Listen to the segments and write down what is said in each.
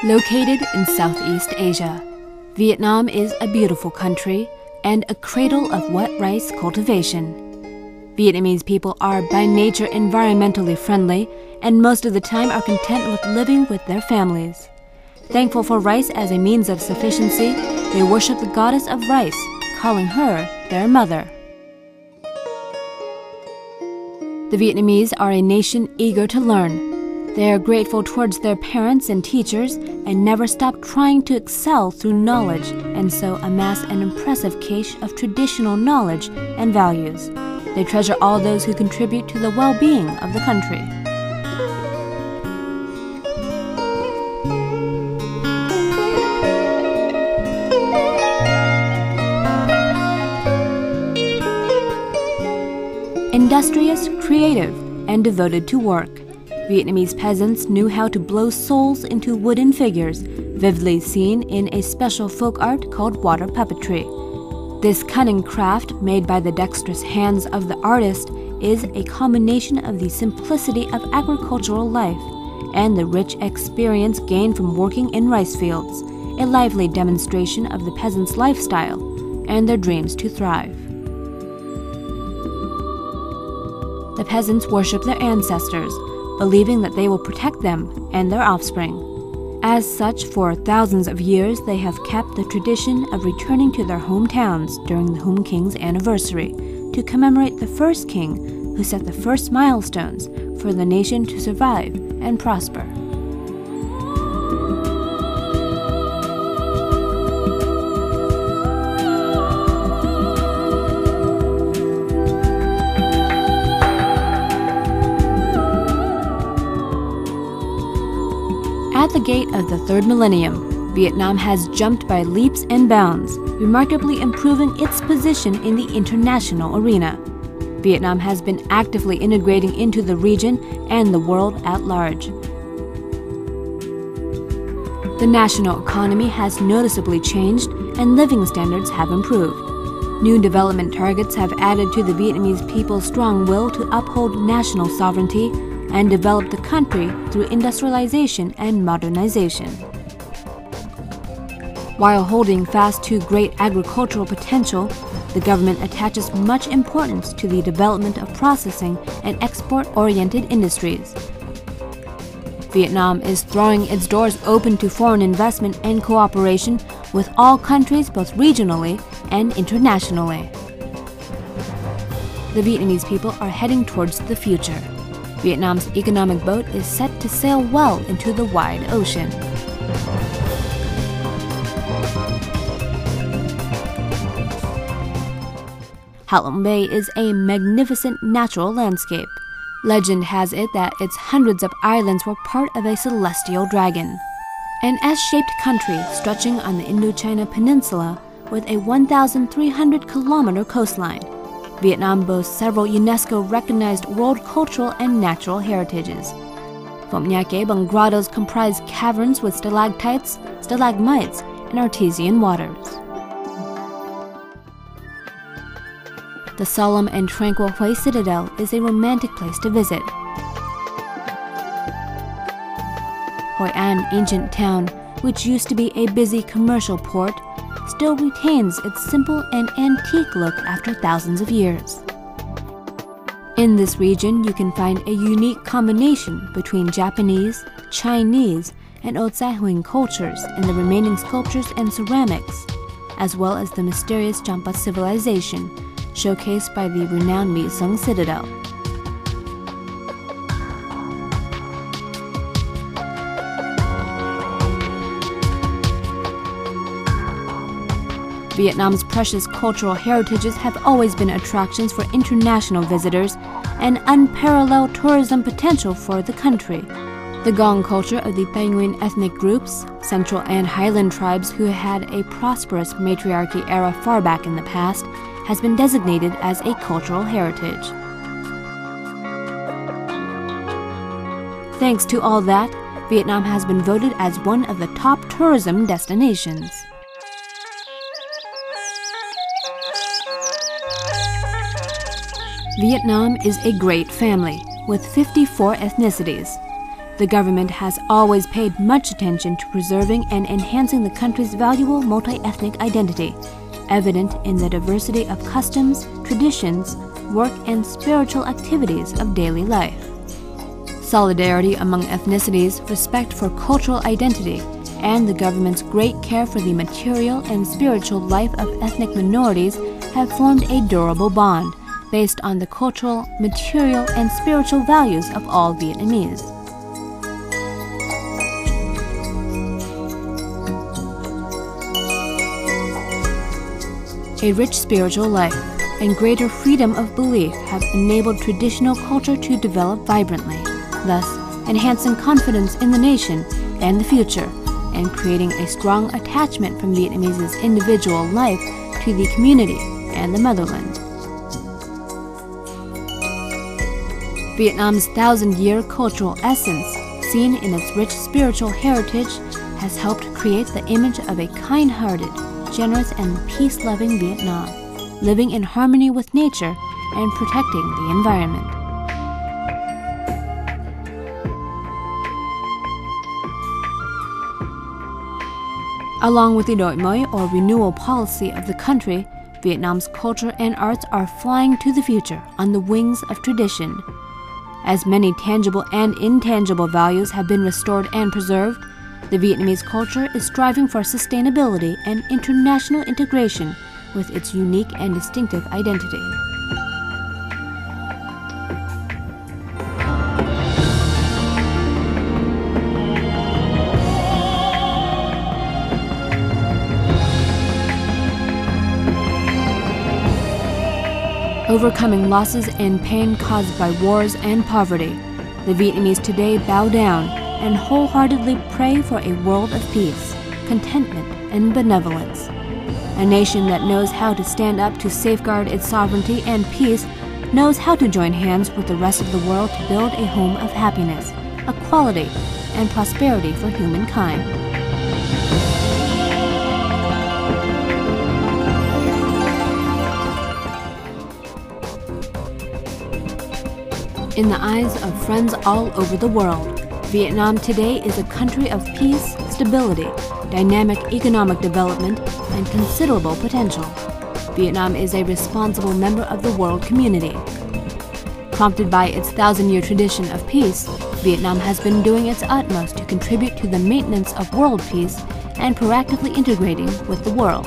Located in Southeast Asia, Vietnam is a beautiful country and a cradle of wet rice cultivation. Vietnamese people are by nature environmentally friendly and most of the time are content with living with their families. Thankful for rice as a means of sufficiency, they worship the goddess of rice, calling her their mother. The Vietnamese are a nation eager to learn. They are grateful towards their parents and teachers and never stop trying to excel through knowledge and so amass an impressive cache of traditional knowledge and values. They treasure all those who contribute to the well-being of the country. Industrious, creative, and devoted to work, Vietnamese peasants knew how to blow souls into wooden figures, vividly seen in a special folk art called water puppetry. This cunning craft, made by the dexterous hands of the artist, is a combination of the simplicity of agricultural life and the rich experience gained from working in rice fields, a lively demonstration of the peasants' lifestyle and their dreams to thrive. The peasants worship their ancestors, believing that they will protect them and their offspring. As such, for thousands of years, they have kept the tradition of returning to their hometowns during the Home King's anniversary to commemorate the first king who set the first milestones for the nation to survive and prosper. At the gate of the third millennium, Vietnam has jumped by leaps and bounds, remarkably improving its position in the international arena. Vietnam has been actively integrating into the region and the world at large. The national economy has noticeably changed and living standards have improved. New development targets have added to the Vietnamese people's strong will to uphold national sovereignty and develop the country through industrialization and modernization. While holding fast to great agricultural potential, the government attaches much importance to the development of processing and export-oriented industries. Vietnam is throwing its doors open to foreign investment and cooperation with all countries both regionally and internationally. The Vietnamese people are heading towards the future. Vietnam's economic boat is set to sail well into the wide ocean. Ha Long Bay is a magnificent natural landscape. Legend has it that its hundreds of islands were part of a celestial dragon. An S-shaped country stretching on the Indochina Peninsula with a 1,300-kilometer coastline, Vietnam boasts several UNESCO-recognized world cultural and natural heritages. Phom Nha Ke Bang grottos comprise caverns with stalactites, stalagmites, and artesian waters. The solemn and tranquil Hue Citadel is a romantic place to visit. Hoi An ancient town, which used to be a busy commercial port, still retains its simple and antique look after thousands of years. In this region, you can find a unique combination between Japanese, Chinese, and Otsaihuing cultures in the remaining sculptures and ceramics, as well as the mysterious Champa civilization, showcased by the renowned My Sung Citadel. Vietnam's precious cultural heritages have always been attractions for international visitors and unparalleled tourism potential for the country. The Gong culture of the Tây Nguyên ethnic groups, Central and Highland tribes who had a prosperous matriarchy era far back in the past, has been designated as a cultural heritage. Thanks to all that, Vietnam has been voted as one of the top tourism destinations. Vietnam is a great family with 54 ethnicities. The government has always paid much attention to preserving and enhancing the country's valuable multi-ethnic identity, evident in the diversity of customs, traditions, work, and spiritual activities of daily life. Solidarity among ethnicities, respect for cultural identity, and the government's great care for the material and spiritual life of ethnic minorities have formed a durable bond based on the cultural, material, and spiritual values of all Vietnamese. A rich spiritual life and greater freedom of belief have enabled traditional culture to develop vibrantly, thus enhancing confidence in the nation and the future, and creating a strong attachment from Vietnamese's individual life to the community and the motherland. Vietnam's 1,000-year cultural essence, seen in its rich spiritual heritage, has helped create the image of a kind-hearted, generous, and peace-loving Vietnam, living in harmony with nature and protecting the environment. Along with the Đổi mới or renewal policy of the country, Vietnam's culture and arts are flying to the future on the wings of tradition. As many tangible and intangible values have been restored and preserved, the Vietnamese culture is striving for sustainability and international integration with its unique and distinctive identity. Overcoming losses and pain caused by wars and poverty, the Vietnamese today bow down and wholeheartedly pray for a world of peace, contentment, and benevolence. A nation that knows how to stand up to safeguard its sovereignty and peace knows how to join hands with the rest of the world to build a home of happiness, equality, and prosperity for humankind. In the eyes of friends all over the world, Vietnam today is a country of peace, stability, dynamic economic development, and considerable potential. Vietnam is a responsible member of the world community. Prompted by its 1,000-year tradition of peace, Vietnam has been doing its utmost to contribute to the maintenance of world peace and proactively integrating with the world.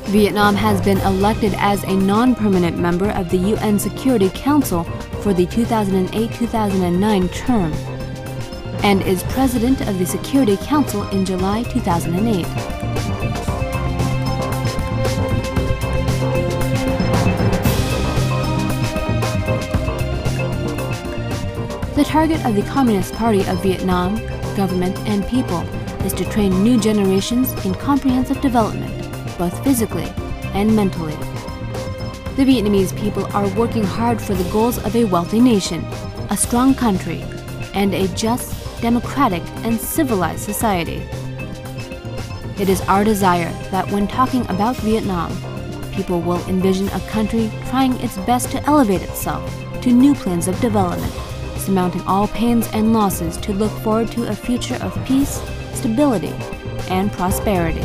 Vietnam has been elected as a non-permanent member of the UN Security Council for the 2008-2009 term, and is President of the Security Council in July 2008. The target of the Communist Party of Vietnam, government and people, is to train new generations in comprehensive development, both physically and mentally. The Vietnamese people are working hard for the goals of a wealthy nation, a strong country, and a just, democratic, and civilized society. It is our desire that when talking about Vietnam, people will envision a country trying its best to elevate itself to new planes of development, surmounting all pains and losses to look forward to a future of peace, stability, and prosperity.